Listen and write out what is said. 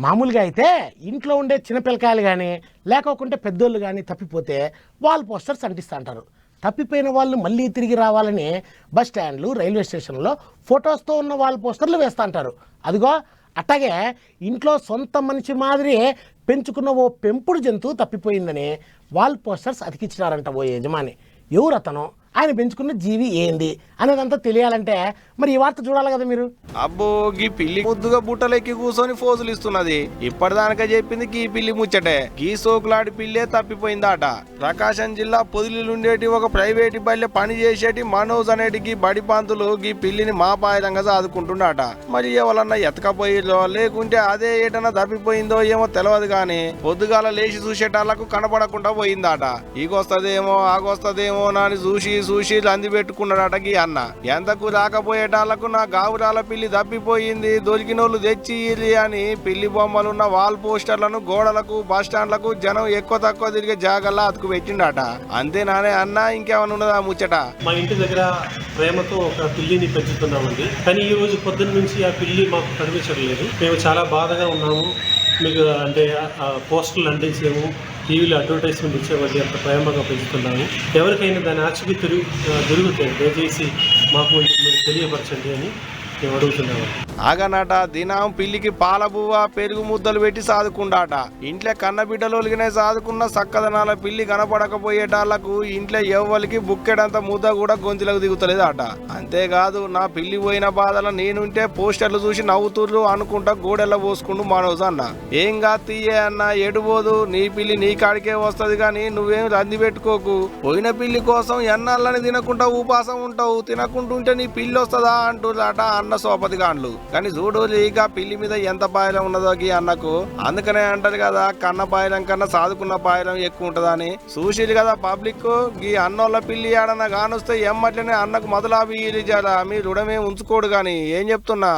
మామూలుగా అయితే ఇంట్లో ఉండే చిన్నపిల్లకాయలు కానీ లేకపోతే పెద్దోళ్ళు కానీ తప్పిపోతే వాల్ పోస్టర్స్ అంటిస్తూ అంటారు. తప్పిపోయిన వాళ్ళు మళ్ళీ తిరిగి రావాలని బస్ స్టాండ్లు, రైల్వే స్టేషన్లో ఫొటోస్తో ఉన్న వాల్ పోస్టర్లు వేస్తూ అంటారు. అదిగో అట్లాగే ఇంట్లో సొంత మనిషి మాదిరి పెంచుకున్న ఓ పెంపుడు జంతువు తప్పిపోయిందని వాల్ పోస్టర్స్ అతికిచ్చినారంట ఓ యజమాని. ఎవరు అతను, ఆయన పెంచుకున్న జీవి ఏంది అనేదంతా తెలియాలంటే మరి ఈ వార్త చూడాలి కదా మీరు. అబ్బో గీ పిల్లి ముద్దుగా బుట్టలెక్కి కూర్చొని ఫోజులు ఇస్తున్నది. ఇప్పటిదానిక చెప్పింది గీ పిల్లి ముచ్చటే. గీ సోకులాడి పిల్లే తప్పిపోయిందాట. ప్రకాశం జిల్లా పొదిలిలుండేటి ఒక ప్రైవేటు బల్లె పని చేసేటి మనోజ్ అనేటి గీ బడి పంతులు గీ పిల్లిని మాపాయంగా సాదుకుంటున్నాట. మరి ఎవరన్నా ఎతకపోయిందో లేకుంటే అదే ఏటన్నా తప్పిపోయిందో ఏమో తెలియదు గాని పొద్దుగాల లేచి చూసేటాళ్లకు కనపడకుండా పోయిందాట. ఈగొస్తదేమో ఆగొస్తదేమో అని చూసి లంది పెట్టుకున్నాడట గీ అన్న. ఎంతకు రాకపోయేటాళ్లకు నా గావురాల పిల్లి తప్పిపోయింది, దొరికినోళ్ళు తెచ్చి అని పిల్లి బొమ్మలున్న వాల్ పోస్టర్లను గోడలకు, బస్ స్టాండ్లకు జనం ఎక్కువ తక్కువ తిరిగే జాగల్లా అతుకు పెట్టిండట. అంతేనానే అన్న, ఇంకేమైనా ఉన్నదా ముచ్చట? మా ఇంటి దగ్గర ప్రేమతో ఒక పిల్లిని పెంచుతున్నామండి. కానీ ఈ రోజు పొద్దున్న నుంచి ఆ పిల్లి మాకు కనిపించట్లేదు. మేము చాలా బాధగా ఉన్నాము. మీకు అంటే పోస్టర్లు అంటించాము, టీవీలో అడ్వర్టైజ్మెంట్ ఇచ్చేవాళ్ళు అంత ప్రేమగా పెంచుతున్నాము. ఎవరికైనా దాని ఆచూకీ దొరికితే దయచేసి మాకు తెలియపరచండి అని మేము అడుగుతున్నాము. ఆగనట దినం పిల్లికి పాల బువ్వ, పెరుగు ముద్దలు పెట్టి సాదుకుండాట. ఇంట్లో కన్నబిడ్డలోలిగినే సాదుకున్న సక్కదనాల పిల్లి కనపడకపోయేటాళ్లకు ఇంట్లో ఎవ్వరికి బుక్కెడంత ముద్ద కూడా గొంతులకు దిగుతలేదట. అంతేకాదు నా పిల్లి పోయిన బాధల నేనుంటే పోస్టర్లు చూసి నవ్వుతుర్రు అనుకుంటా గోడెల్ల పోసుకుంటూ మనోజ్ అన్న. ఏంగా తీయే అన్న, ఎడుబోదు, నీ పిల్లి నీ కాడికే వస్తది గాని నువ్వేం రంది పెట్టుకోకు. పోయిన పిల్లి కోసం ఎన్నాళ్ళని తినకుండా ఉపాసం ఉంటావు, తినకుంటుంటే నీ పిల్లి వస్తుందా అంటున్నాట అన్న సోపతి గాండ్లు. కానీ చూడు ఇక పిల్లి మీద ఎంత పాయలం ఉన్నదో గీ అన్నకు. అందుకనే అంటారు కదా, కన్న పాయలం కన్నా సాదుకున్న పాయలం ఎక్కువ ఉంటదని. చూసిరు కదా పబ్లిక్, గీ అన్నోళ్ళ పిల్లి ఆడన కానొస్తే ఎమ్మట్లనే అన్నకు మొదలాభి మీ రుణమే ఉంచుకోడు గాని. ఏం చెప్తున్నా?